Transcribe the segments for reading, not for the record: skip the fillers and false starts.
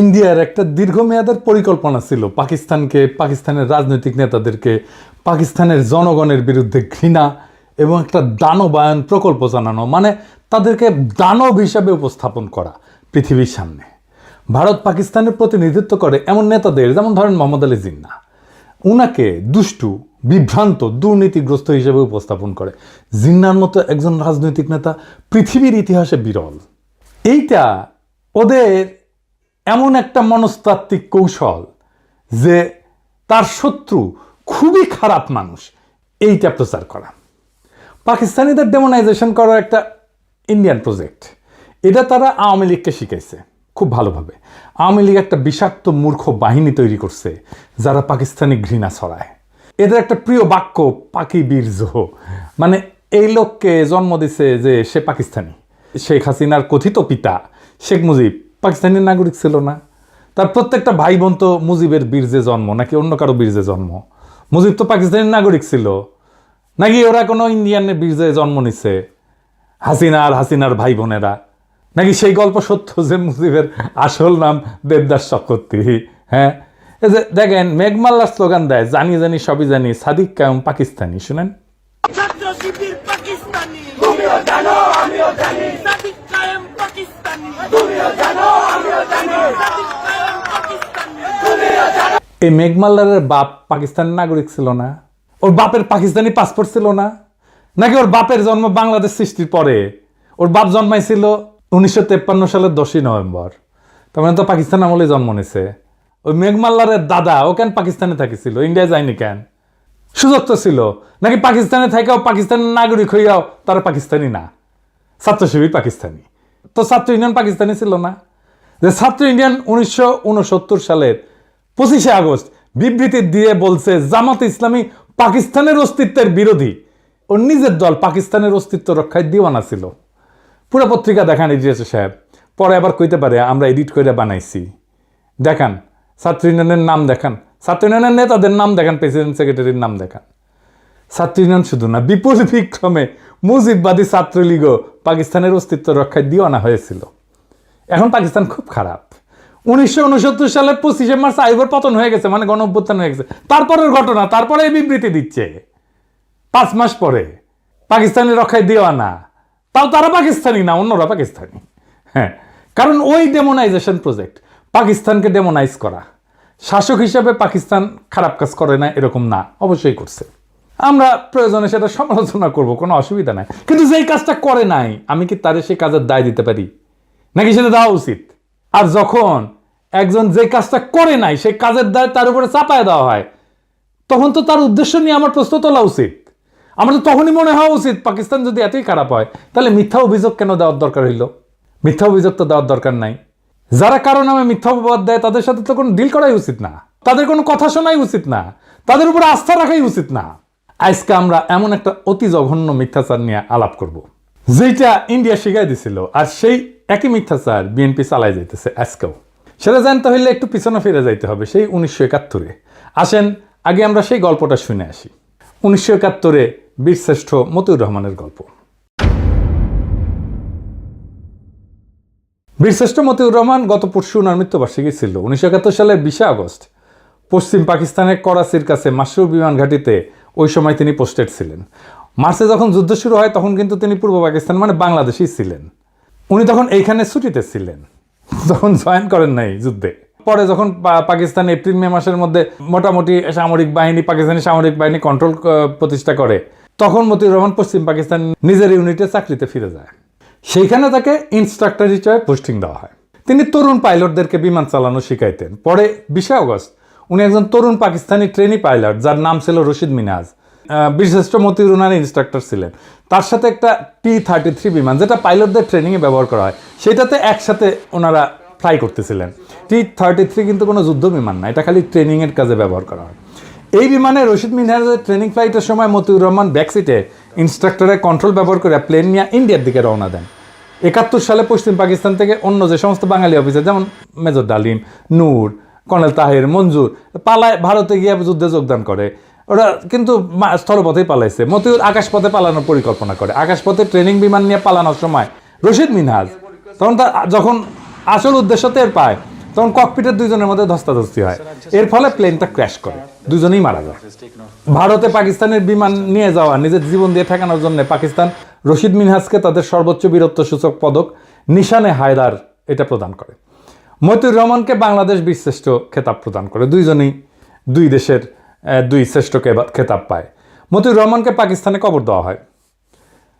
ইন্ডিয়ার একটা দীর্ঘমেয়াদের পরিকল্পনা ছিল পাকিস্তানকে, পাকিস্তানের রাজনৈতিক নেতাদেরকে পাকিস্তানের জনগণের বিরুদ্ধে ঘৃণা এবং একটা দানবায়ন প্রকল্প জানানো, মানে তাদেরকে দানব হিসাবে উপস্থাপন করা পৃথিবীর সামনে। ভারত পাকিস্তানের প্রতিনিধিত্ব করে এমন নেতাদের, যেমন ধরেন মোহাম্মদ আলী জিন্নাহ, উনাকে দুষ্টু, বিভ্রান্ত, দুর্নীতিগ্রস্ত হিসেবে উপস্থাপন করে। জিন্নাহর মতো একজন রাজনৈতিক নেতা পৃথিবীর ইতিহাসে বিরল। এইটা ওদের এমন একটা মনস্তাত্ত্বিক কৌশল যে তার শত্রু খুবই খারাপ মানুষ, এইটা প্রচার করা। পাকিস্তানিদের ডেমোনাইজেশন করার একটা ইন্ডিয়ান প্রজেক্ট, এটা তারা আওয়ামী লীগকে শিখাইছে খুব ভালোভাবে। আওয়ামী লীগ একটা বিষাক্ত মূর্খ বাহিনী তৈরি করছে যারা পাকিস্তানি ঘৃণা ছড়ায়। এদের একটা প্রিয় বাক্য পাকি বীর জোহ, মানে এই লোককে জন্ম দিছে যে সে পাকিস্তানি। শেখ হাসিনার কথিত পিতা শেখ মুজিব পাকিস্তানি নাগরিক ছিল না? তার প্রত্যেকটা ভাই বোন তো মুজিবের বীর্যে জন্ম নাকি অন্য কারো বীর্যে জন্ম? মুজিব তো পাকিস্তানি নাগরিক ছিল নাকি ওরা কোনো ইন্ডিয়ানের বীর্যে জন্ম নিছে? হাসিনার ভাই বোনেরা নাকি সেই গল্প সত্য যে মুজিবের আসল নাম দেবদাস চক্রবর্তী? হ্যাঁ, এই যে দেখেন মেঘমাল্লার স্লোগান দেয়, জানি জানি সবই জানি, সাদিক কায়েম পাকিস্তানি। শুনেন, ছাত্র শিবির পাকিস্তানি, তুমিও জানো আমিও জানি, সাদিক কায়েম পাকিস্তানি, তুমিও জানো আমিও জানি, সাদিক কায়েম পাকিস্তানি, তুমিও জানো। এই মেঘমাল্লারের বাপ পাকিস্তানি নাগরিক ছিল না? ওর বাপের পাকিস্তানি পাসপোর্ট ছিল না? নাকি ওর বাপের জন্ম বাংলাদেশ সৃষ্টির পরে? ওর বাপ জন্মাইছিল 1953 সালের 10ই নভেম্বর, তার মানে তো পাকিস্তান আমলে জন্ম নিছে। ওই মেঘমাল্লারের দাদা ও কেন পাকিস্তানে থাকিছিল, ইন্ডিয়া যায়নি কেন? সুযোগ তো ছিল। নাকি পাকিস্তানে থাকাও পাকিস্তানের নাগরিক হইয়াও তারা পাকিস্তানি না, ছাত্র শিবির পাকিস্তানি? তো ছাত্র ইউনিয়ন পাকিস্তানি ছিল না? যে ছাত্র ইউনিয়ন 1969 সালের 25শে আগস্ট বিবৃতি দিয়ে বলছে জামাত ইসলামী পাকিস্তানের অস্তিত্বের বিরোধী। ওর নিজের দল পাকিস্তানের অস্তিত্ব রক্ষায় দিওয়ানা ছিল। পুরো পত্রিকা দেখান ইডিএস সাহেব, পরে আবার কইতে পারে আমরা এডিট করে বানাইছি। দেখান ছাত্র ইউনিয়নের নাম দেখান, ছাত্র ইউনিয়নের নেতাদের নাম দেখান, প্রেসিডেন্ট সেক্রেটারির নাম দেখান। ছাত্র ইউনিয়ন শুধু না, বিপুল বিক্রমে মুজিববাদী ছাত্রলীগও পাকিস্তানের অস্তিত্ব রক্ষায় দিওয়ানা হয়েছিল। এখন পাকিস্তান খুব খারাপ। 1969 সালের 25শে মার্চ আইবর পতন হয়ে গেছে, মানে গণঅভ্যুত্থান হয়ে গেছে। তারপরের ঘটনা, তারপরে এই বিবৃতি দিচ্ছে 5 মাস পরে পাকিস্তানের রক্ষায় দিওয়ানা। তাও তারা পাকিস্তানি না, অন্যরা পাকিস্তানি। হ্যাঁ, কারণ ওই ডেমোনাইজেশন প্রজেক্ট, পাকিস্তানকে ডেমোনাইজ করা। শাসক হিসাবে পাকিস্তান খারাপ কাজ করে না এরকম না, অবশ্যই করছে। আমরা প্রয়োজনে সেটা সমালোচনা করব, কোনো অসুবিধা নাই। কিন্তু যেই কাজটা করে নাই, আমি কি তারে সেই কাজের দায় দিতে পারি? নাকি সেটা দেওয়া উচিত? আর যখন একজন যে কাজটা করে নাই সেই কাজের দায় তার উপরে চাপায় দেওয়া হয়, তখন তো তার উদ্দেশ্য নিয়ে আমার প্রশ্ন তোলা উচিত। আমার তো তখনই মনে হওয়া উচিত পাকিস্তান যদি এতই খারাপ হয় তাহলে মিথ্যা অভিযোগ কেন দেওয়ার দরকার হইল? মিথ্যা অভিযোগ তো দেওয়ার দরকার নাই। যারা কারো নামে মিথ্যা অপবাদ দেয় তাদের সাথে তো কোনো ডিল করাই উচিত না, তাদের কোনো কথা শোনাই উচিত না, তাদের উপরে আস্থা রাখাই উচিত না। আজকে আমরা এমন একটা অতি জঘন্য মিথ্যাচার নিয়ে আলাপ করব যেটা ইন্ডিয়া শিখাই দিছিল, আর সেই একই মিথ্যাচার বিএনপি চালাই যাইতেছে আজকেও। সেটা জানতে হইলে একটু পিছনে ফিরে যাইতে হবে, সেই 1971-এ। আসেন আগে আমরা সেই গল্পটা শুনে আসি। 1971-এ বীরশ্রেষ্ঠ মতিউর রহমানের গল্প। বীরশ্রেষ্ঠ মতিউর রহমান গত পরশু ওনার মৃত্যুবার্ষিকী ছিল। 1971 সালের 20শে আগস্ট পশ্চিম পাকিস্তানের করাচির কাছে মাসরুর বিমান ঘাঁটিতে ওই সময় তিনি পোস্টেড ছিলেন। মার্চে যখন যুদ্ধ শুরু হয় তখন কিন্তু তিনি পূর্ব পাকিস্তান মানে বাংলাদেশেই ছিলেন। উনি তখন এইখানে ছুটিতে ছিলেন, যখন জয়েন করেন নাই যুদ্ধে। পরে যখন পাকিস্তান এপ্রিল মে মাসের মধ্যে মোটামুটি পাকিস্তানি সামরিক বাহিনী কন্ট্রোল প্রতিষ্ঠা করে, তখন মতিউর রহমান পশ্চিম পাকিস্তান নিজের ইউনিটে চাকরিতে ফিরে যায়। সেইখানে তাকে ইনস্ট্রাক্টর হিসেবে পোস্টিং দেওয়া হয়। তিনি তরুণ পাইলটদেরকে বিমান চালানো শিখাইতেন। পরে 20শে আগস্ট উনি একজন তরুণ পাকিস্তানি ট্রেনি পাইলট, যার নাম ছিল রশিদ মিনাজ, বীরশ্রেষ্ঠ মতিউর রহমানের ইনস্ট্রাক্টর ছিলেন। তার সাথে একটা T-33 বিমান, যেটা পাইলটদের ট্রেনিংয়ে ব্যবহার করা হয়, সেটাতে একসাথে ওনারা ফ্লাই করতেছিলেন। T-33 কিন্তু কোনো যুদ্ধ বিমান না, এটা খালি ট্রেনিংয়ের কাজে ব্যবহার করা হয়। এই বিমানে রশিদ মিনাজের ট্রেনিং ফ্লাইটের সময় মতিউর রহমান ব্যাকসিটে ইনস্ট্রাক্টরের কন্ট্রোল ব্যবহার করে প্লেন নিয়ে ইন্ডিয়ার দিকে রওনা দেন। 71 সালে পশ্চিম পাকিস্তান থেকে অন্য যে সমস্ত বাঙালি অফিসার, যেমন মেজর ডালিম, নূর, কর্নেল তাহের, মঞ্জুর, পালায় ভারতে গিয়ে যুদ্ধে যোগদান করে। ওরা কিন্তু স্থলপথেই পালাইছে। মতিউর আকাশপথে পালানোর পরিকল্পনা করে। আকাশপথে ট্রেনিং বিমান নিয়ে পালানোর সময় রশিদ মিনহাজ তখন যখন আসল উদ্দেশ্য টের পায়, তখন ককপিটের দুইজনের মধ্যে ধস্তাধস্তি হয়, এর ফলে প্লেনটা ক্র্যাশ করে, দুজনেই মারা যায়। ভারতে পাকিস্তানের বিমান নিয়ে যাওয়া, নিজের জীবন দিয়ে ঠেকানোর জন্য পাকিস্তান রশিদ মিনহাজকে তাদের সর্বোচ্চ বীরত্ব সূচক পদক নিশানে হায়দার এটা প্রদান করে। মতিউর রহমানকে বাংলাদেশ বীরশ্রেষ্ঠ খেতাব প্রদান করে। দুইজনেই দুই দেশের দুই শ্রেষ্ঠ খেতাব পায়। মতিউর রহমানকে পাকিস্তানে কবর দেওয়া হয়।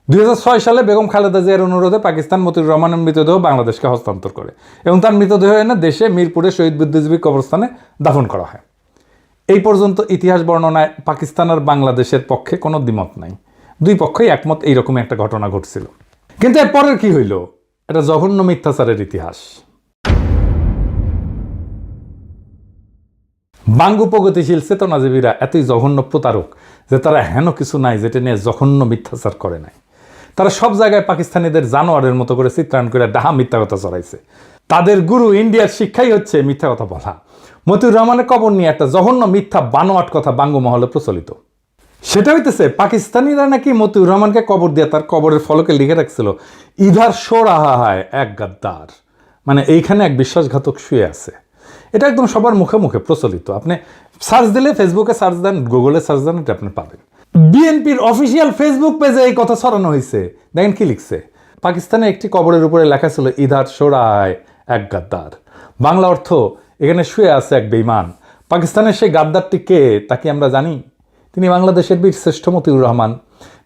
2006 সালে বেগম খালেদা জিয়ার অনুরোধে পাকিস্তান মতিউর রহমানের মৃতদেহ বাংলাদেশকে হস্তান্তর করে এবং তার মৃতদেহ এনে দেশে মিরপুরে শহীদ বুদ্ধিজীবী কবরস্থানে দাফন করা হয়। এই পর্যন্ত ইতিহাস বর্ণনায় পাকিস্তান আর বাংলাদেশের পক্ষে কোনো দ্বিমত নাই, দুই পক্ষই একমত এইরকম একটা ঘটনা ঘটছিল। কিন্তু এরপরের কি হইল? এটা জঘন্য মিথ্যাচারের ইতিহাস। বাঙ্গু প্রগতিশীল চেতনাজীবীরা এতই জঘন্য প্রতারক যে তারা হেন কিছু নাই যেটা নিয়ে জঘন্য মিথ্যাচার করে নাই। তারা সব জায়গায় পাকিস্তানিদের জানোয়ারের মতো করে চিত্রায়ন করে ডাহা মিথ্যা কথা চড়াইছে। তাদের গুরু ইন্ডিয়ার শিক্ষাই হচ্ছে মিথ্যা কথা বলা। মতিউর রহমানের কবর নিয়ে একটা জঘন্য মিথ্যা বানোয়াট কথা বাঙ্গু মহলে প্রচলিত। সেটা হইতেছে পাকিস্তানিরা নাকি মতিউর রহমানকে কবর দিয়ে তার কবরের ফলকে লিখে রাখছিল, ইধার শো রাহা হয় এক গাদ্দার, মানে এইখানে এক বিশ্বাসঘাতক শুয়ে আছে। এটা একদম সবার মুখে মুখে প্রচলিত। আপনি সার্চ দিলে, ফেসবুকে সার্চ দেন, গুগলে সার্চ দেন, এটা আপনি পাবেন। বিএনপির অফিসিয়াল ফেসবুক পেজে এই কথা ছড়ানো হয়েছে। দেখেন কি লিখছে, পাকিস্তানে একটি কবরের উপরে লেখা ছিল ইধার সোরায় এক গাদ্দার। বাংলা অর্থ, এখানে শুয়ে আছে এক বেঈমান। পাকিস্তানের সেই গাদ্দারটি কে তা কি আমরা জানি? তিনি বাংলাদেশের বীরশ্রেষ্ঠ মতিউর রহমান।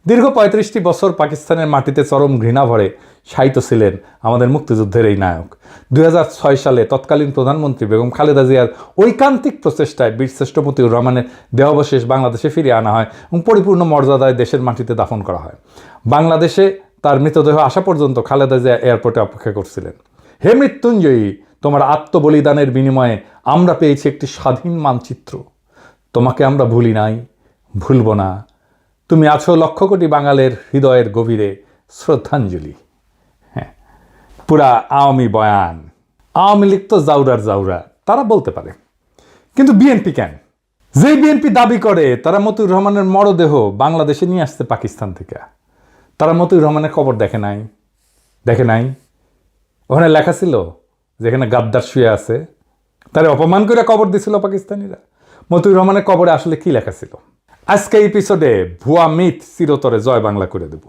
দীর্ঘ 35টি বছর পাকিস্তানের মাটিতে চরম ঘৃণা ভরে শায়িত ছিলেন আমাদের মুক্তিযুদ্ধের এই নায়ক। 2006 সালে তৎকালীন প্রধানমন্ত্রী বেগম খালেদা জিয়ার ঐকান্তিক প্রচেষ্টায় বীরশ্রেষ্ঠ মতিউর রহমানের দেহাবশেষ বাংলাদেশে ফিরিয়ে আনা হয় এবং পরিপূর্ণ মর্যাদায় দেশের মাটিতে দাফন করা হয়। বাংলাদেশে তার মৃতদেহ আসা পর্যন্ত খালেদা জিয়া এয়ারপোর্টে অপেক্ষা করছিলেন। হে মৃত্যুঞ্জয়ী, তোমার আত্মবলিদানের বিনিময়ে আমরা পেয়েছি একটি স্বাধীন মানচিত্র। তোমাকে আমরা ভুলি নাই, ভুলব না। তুমি আছো লক্ষ কোটি বাঙালের হৃদয়ের গভীরে শ্রদ্ধাঞ্জলি। হ্যাঁ, পুরা আওয়ামী বয়ান। আওয়ামী লীগ তো জাউরার জাউরা, তারা বলতে পারে, কিন্তু বিএনপি কেন? যেই বিএনপি দাবি করে তারা মতিউর রহমানের মরদেহ বাংলাদেশে নিয়ে আসছে পাকিস্তান থেকে, তারা মতিউর রহমানের কবর দেখে নাই। ওখানে লেখা ছিল যেখানে গাদ্দার শুয়ে আছে, তারা অপমান করে কবর দিছিল পাকিস্তানিরা। মতিউর রহমানের কবরে আসলে কি লেখা ছিল? আজকে এপিসোডে ভুয়া মিথ চিরতরে জয় বাংলা করে দেব।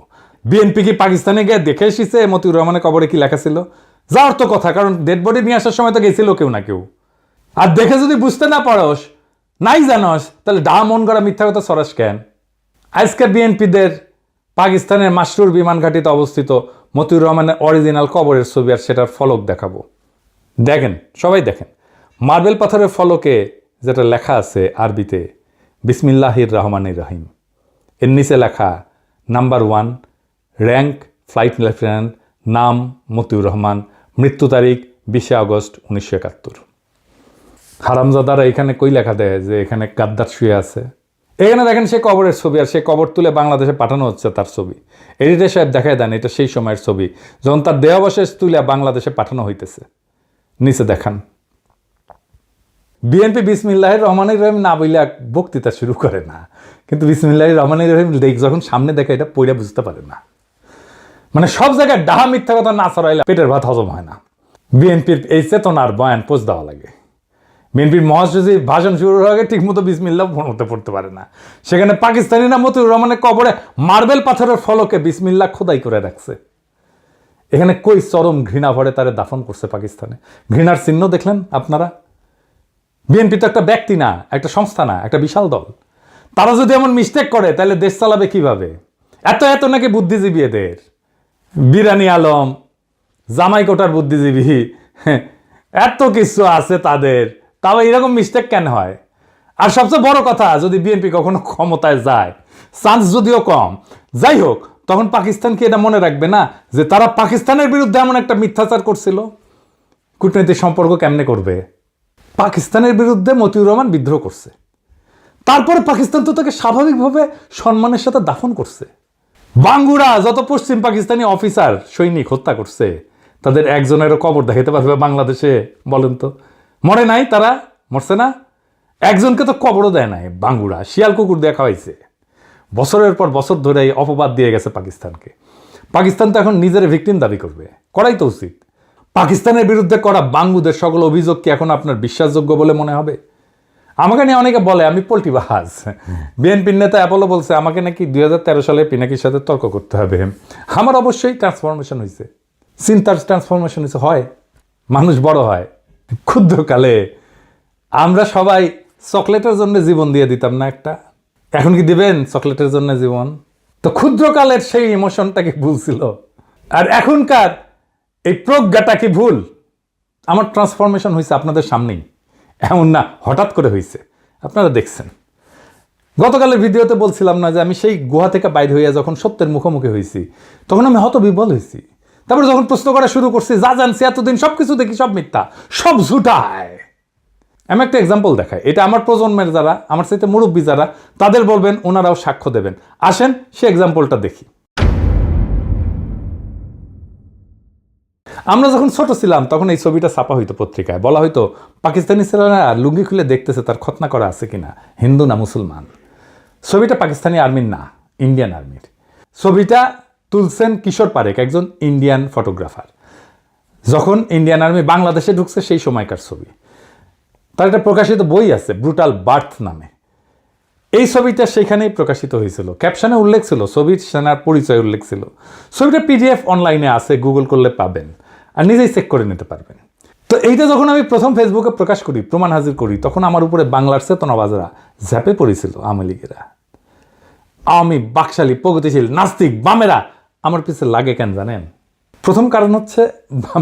বিএনপি কি পাকিস্তানে গিয়ে দেখে এসেছে মতিউর রহমানের কবরে কি লেখা ছিল? যাওয়ার তো কথা, কারণ ডেড বডি নিয়ে আসার সময় তো গেছিল কেউ না কেউ। আর দেখে যদি বুঝতে না পারস, নাই জানস, তাহলে ডা মন করা মিথ্যা কথা সরাস কেন? আজকে বিএনপিদের পাকিস্তানের মাসরুর বিমান ঘাঁটিতে অবস্থিত মতিউর রহমানের অরিজিনাল কবরের ছবি আর সেটার ফলক দেখাবো। দেখেন, সবাই দেখেন, মার্বেল পাথরের ফলকে যেটা লেখা আছে আরবিতে বিসমিল্লাহির রহমানির রহিম, এর নিচে লেখা নাম্বার 1, র্যাঙ্ক ফ্লাইট লেফটেন্যান্ট, নাম মতিউর রহমান, মৃত্যু তারিখ 20 আগস্ট 1971। হারামজাদারা এখানে কই লেখা দেয় যে এখানে গাদ্দার শুয়ে আছে? এখানে দেখেন সে কবরের ছবি, আর সে কবর তুলে বাংলাদেশে পাঠানো হচ্ছে তার ছবি। এডিটর সাহেব দেখায় দেন এটা সেই সময়ের ছবি যখন তার দেহাবশেষ তুলে বাংলাদেশে পাঠানো হইতেছে। নিচে দেখান, বিএনপি বিসমিল্লাহির রহমানির রহিম না বইলে বক্তৃতা শুরু করে না, কিন্তু বিসমিল্লাহির রহমানির রহিম যখন সামনে দেখে এটা পড়ে বুঝতে পারে না। মানে সব জায়গায় ডাহা মিথ্যা কথা না ছড়াইলে পেটের ভাত হজম হয় না। বিএনপির এই চেতনার বয়ান পোস্ট দেওয়া লাগে। বিএনপির মহাসচিব ভাষণ শুরুর আগে ঠিক মতো বিসমিল্লাহ পড়তে পারে না। সেখানে পাকিস্তানিরা মতিউর রহমানের কবরে মার্বেল পাথরের ফলকে বিসমিল্লাহ খোদাই করে রাখছে। এখানে কই চরম ঘৃণা ভরে তারে দাফন করছে পাকিস্তানে। ঘৃণার চিহ্ন দেখলেন আপনারা? বিএনপি তো একটা ব্যক্তি না, একটা সংস্থা না, একটা বিশাল দল। তারা যদি এমন মিস্টেক করে তাহলে দেশ চালাবে কিভাবে? এত নাকি বুদ্ধিজীবী এদের। বিরানি আলম, জামাই কোটার বুদ্ধিজীবী, এত কিছু আছে তাদের, তাও এরকম মিস্টেক কেন হয়? আর সবচেয়ে বড় কথা, যদি বিএনপি কখনো ক্ষমতায় যায়, চান্স যদিও কম, যাই হোক, তখন পাকিস্তান কি এটা মনে রাখবে না যে তারা পাকিস্তানের বিরুদ্ধে এমন একটা মিথ্যাচার করছিল? কূটনৈতিক সম্পর্ক কেমনে করবে? পাকিস্তানের বিরুদ্ধে মতিউর রহমান বিদ্রোহ করছে, তারপরে পাকিস্তান তো তাকে স্বাভাবিকভাবে সম্মানের সাথে দাফন করছে। বাঙ্গুরা যত পশ্চিম পাকিস্তানি অফিসার সৈনিক হত্যা করছে, তাদের একজনেরও কবর দেখাতে পারবে বাংলাদেশে? বলেন তো, মরে নাই? তারা মরছে না? একজনকে তো কবরও দেয় নাই। বাঙ্গুরা শিয়াল কুকুর দিয়ে খাওয়াইছে। বছরের পর বছর ধরে অপবাদ দিয়ে গেছে পাকিস্তানকে। পাকিস্তান তো এখন নিজের ভিকটিম দাবি করবে, করাই তো উচিত। পাকিস্তানের বিরুদ্ধে করা বাঙ্গুদের সকল অভিযোগ কি এখন আপনার বিশ্বাসযোগ্য বলে মনে হবে? আমাকে নিয়ে অনেকে বলে আমি পোল্টিবাজ। বিএনপির নেতা অ্যাপোলো বলছে আমাকে নাকি 2013 সালে পিনাকির সাথে তর্ক করতে হবে। আমার অবশ্যই ট্রান্সফরমেশন হয়েছে, চিন্তার ট্রান্সফরমেশন হয়েছে। হয়, মানুষ বড় হয়। ক্ষুদ্রকালে আমরা সবাই চকলেটের জন্য জীবন দিয়ে দিতাম না একটা? এখন কি দিবেন চকলেটের জন্য জীবন? তো ক্ষুদ্রকালের সেই ইমোশনটা কি ভুল ছিল? আর এখনকার এই প্রজ্ঞাটা কি ভুল? আমার ট্রান্সফরমেশন হয়েছে আপনাদের সামনেই, এমন না হঠাৎ করে হয়েছে, আপনারা দেখছেন। গতকালের ভিডিওতে বলছিলাম না যে আমি সেই গুহা থেকে বাইর হইয়া যখন সত্যের মুখোমুখি হয়েছি তখন আমি হতবিহ্বল হয়েছি। তারপরে যখন প্রশ্ন করা শুরু করছি, যা জানছি এতদিন সবকিছু দেখি সব মিথ্যা, সব ঝুটায়। আমি একটা এক্সাম্পল দেখাই, এটা আমার প্রজন্মের যারা, আমার সাথে মুরব্বী যারা, তাদের বলবেন, ওনারাও সাক্ষ্য দেবেন। আসেন সে এক্সাম্পলটা দেখি। আমরা যখন ছোট ছিলাম তখন এই ছবিটা ছাপা হইতো পত্রিকায়, বলা হইতো পাকিস্তানি ছেলেরা লুঙ্গি খুলে দেখতেছে তার খতনা করা আছে কিনা, হিন্দু না মুসলমান। ছবিটা পাকিস্তানি আর্মির না, ইন্ডিয়ান আর্মির। ছবিটা তুলছেন কিশোর পারেক, একজন ইন্ডিয়ান ফটোগ্রাফার। যখন ইন্ডিয়ান আর্মি বাংলাদেশে ঢুকছে সেই সময়কার ছবি। তার একটা প্রকাশিত বই আছে ব্রুটাল বার্থ নামে। এই ছবিটা সেখানেই প্রকাশিত হয়েছিল। ক্যাপশনে উল্লেখ ছিল, ছবির সেনার পরিচয় উল্লেখ ছিল। ছবিটা পিডিএফ অনলাইনে আছে, গুগল করলে পাবেন, আর নিজেই চেক করে নিতে পারবেন। তো এইটা যখন আমি প্রথম ফেসবুকে প্রকাশ করি, প্রমাণ হাজির করি, তখন আমার উপরে বাংলার চেতনাবাজরা ঝাঁপে পড়েছিল। আওয়ামী লীগেরা, আওয়ামী বাকশালী প্রগতিশীল নাস্তিক বামেরা আমার পিছিয়ে লাগে কেন জানেন? প্রথম কারণ হচ্ছে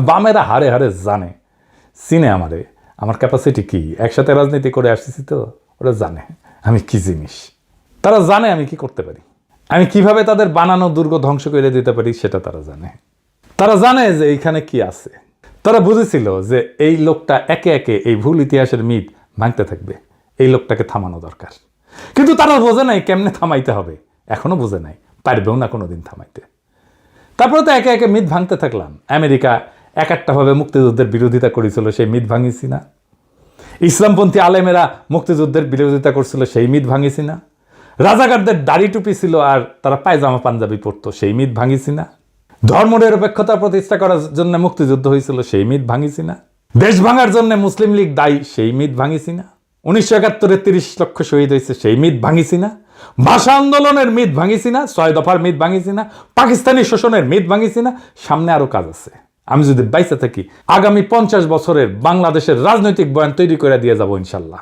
বামেরা হারে হারে জানে, চিনে আমারে, আমার ক্যাপাসিটি কি, একসাথে রাজনীতি করে আসতেছি তো ওরা জানে আমি কি জিনিস। তারা জানে আমি কি করতে পারি, আমি কিভাবে তাদের বানানো দুর্গ ধ্বংস করে দিতে পারি সেটা তারা জানে। তারা জানে যে এইখানে কি আছে। তারা বুঝেছিল যে এই লোকটা একে একে এই ভুল ইতিহাসের মিথ ভাঙতে থাকবে, এই লোকটাকে থামানো দরকার। কিন্তু তারা বোঝে নাই কেমনে থামাইতে হবে, এখনো বোঝে নাই, পারবেও না কোনোদিন থামাইতে। তারপরে তো একে একে মিথ ভাঙতে থাকলাম। আমেরিকা এক একটাভাবে মুক্তিযুদ্ধের বিরোধিতা করেছিল, সেই মিথ ভাঙিছি না? ইসলামপন্থী আলেমেরা মুক্তিযুদ্ধের বিরোধিতা করছিল, সেই মিথ ভাঙিছি না? রাজাকারদের দাড়ি টুপি ছিল আর তারা পায়জামা পাঞ্জাবি পরতো, সেই মিথ ভাঙিছি না? ধর্মনিরপেক্ষতা প্রতিষ্ঠা করার জন্য মুক্তিযুদ্ধ হয়েছিল, সেই মিথ ভাঙিছি না? দেশ ভাঙার জন্য মুসলিম লীগ দায়ী, সেই মিথ ভাঙিছি না? 1971 30 লক্ষ শহীদ হয়েছে, সেই মিথ ভাঙিছি না? ভাষা আন্দোলনের মিথ ভাঙিছি না? 6 দফার মিথ ভাঙিছি না? পাকিস্তানি শোষণের মিথ ভাঙিছি না? সামনে আরো কাজ আছে। আমি যদি বাইসে থাকি আগামী 50 বছরের বাংলাদেশের রাজনৈতিক বয়ান তৈরি করে দিয়ে যাব ইনশাল্লাহ।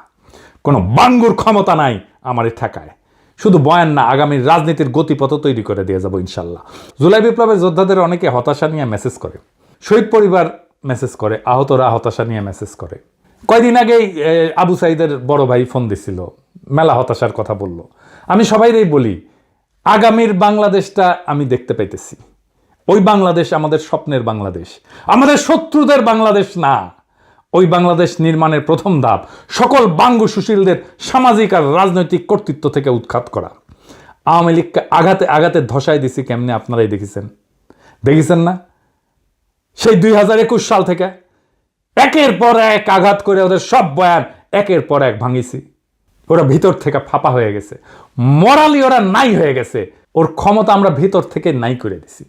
কোনো বাঙ্গুর ক্ষমতা নাই আমার ঠেকায়। শুধু বয়ান না, আগামীর রাজনীতির গতিপথ তৈরি করে দিয়ে যাব ইনশাল্লাহ। জুলাই বিপ্লবের যোদ্ধাদের অনেকে হতাশা নিয়ে মেসেজ করে, শহীদ পরিবার মেসেজ করে, আহতরা হতাশা নিয়ে মেসেজ করে। কয়দিন আগেই আবু সাইদের বড় ভাই ফোন দিছিল, মেলা হতাশার কথা বলল। আমি সবাইরই বলি, আগামীর বাংলাদেশটা আমি দেখতে পাইতেছি। ওই বাংলাদেশ আমাদের স্বপ্নের বাংলাদেশ, আমাদের শত্রুদের বাংলাদেশ না। ওই বাংলাদেশ নির্মাণের প্রথম ধাপ সকল বাঙ্গু সুশীলদের সামাজিক আর রাজনৈতিক কর্তৃত্ব থেকে উৎখাত করা। আওয়ামী লীগকে আঘাতে আঘাতে ধসায় দিছি কেমনে আপনারাই দেখেছেন না? সেই 2021 সাল থেকে একের পর এক আঘাত করে ওদের সব বয়ান একের পর এক ভাঙিছি। ওরা ভিতর থেকে ফাঁপা হয়ে গেছে, মরালি ওরা নাই হয়ে গেছে। ওর ক্ষমতা আমরা ভিতর থেকে নাই করে দিছি।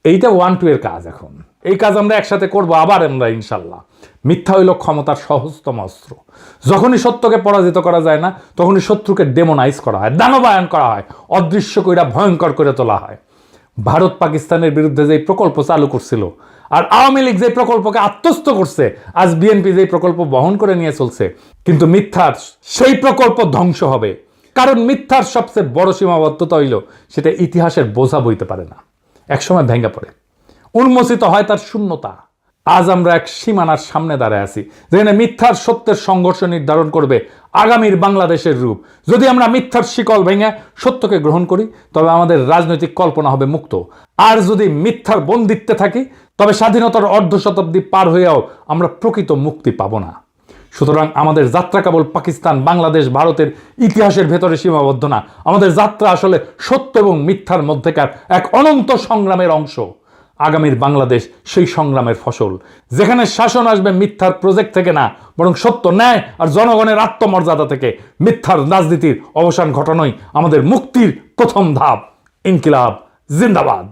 এইটা 1-2 এর কাজ। এখন এই কাজ আমরা একসাথে করব আবার আমরা ইনশাল্লাহ। মিথ্যা হইল ক্ষমতার সহজতম অস্ত্র। যখনই সত্যকে পরাজিত করা যায় না, তখনই শত্রুকে ডেমোনাইজ করা হয়, দানবায়ন করা হয়, অদৃশ্য কইরা ভয়ঙ্কর করে তোলা হয়। ভারত পাকিস্তানের বিরুদ্ধে যে প্রকল্প চালু করছিল, আর আওয়ামী লীগ যে প্রকল্পকে আত্মস্থ করছে, আজ বিএনপি যে প্রকল্প বহন করে নিয়ে চলছে, কিন্তু মিথ্যার সেই প্রকল্প ধ্বংস হবে। কারণ মিথ্যার সবচেয়ে বড় সীমাবদ্ধতা হইল সেটা ইতিহাসের বোঝা বইতে পারে না, একসময় ভেঙে পড়ে, উন্মোচিত হয় তার শূন্যতা। আজ আমরা এক সীমানার সামনে দাঁড়ায় আছি, যেখানে মিথ্যার সত্যের সংঘর্ষ নির্ধারণ করবে আগামীর বাংলাদেশের রূপ। যদি আমরা মিথ্যার শিকল ভেঙে সত্যকে গ্রহণ করি, তবে আমাদের রাজনৈতিক কল্পনা হবে মুক্ত। আর যদি মিথ্যার বন্দিত্বে থাকি, তবে স্বাধীনতার অর্ধ শতাব্দী পার হয়েও আমরা প্রকৃত মুক্তি পাব না। সুতরাং আমাদের যাত্রা কেবল পাকিস্তান, বাংলাদেশ, ভারতের ইতিহাসের ভেতরে সীমাবদ্ধ না। আমাদের যাত্রা আসলে সত্য এবং মিথ্যার মধ্যেকার এক অনন্ত সংগ্রামের অংশ। আগামীর বাংলাদেশ সেই সংগ্রামের ফসল, যেখানে শাসন আসবে মিথ্যার প্রজেক্ট থেকে না, বরং সত্য, ন্যায় আর জনগণের আত্মমর্যাদা থেকে। মিথ্যার রাজনীতির অবসান ঘটানোই আমাদের মুক্তির প্রথম ধাপ। ইনকিলাব জিন্দাবাদ।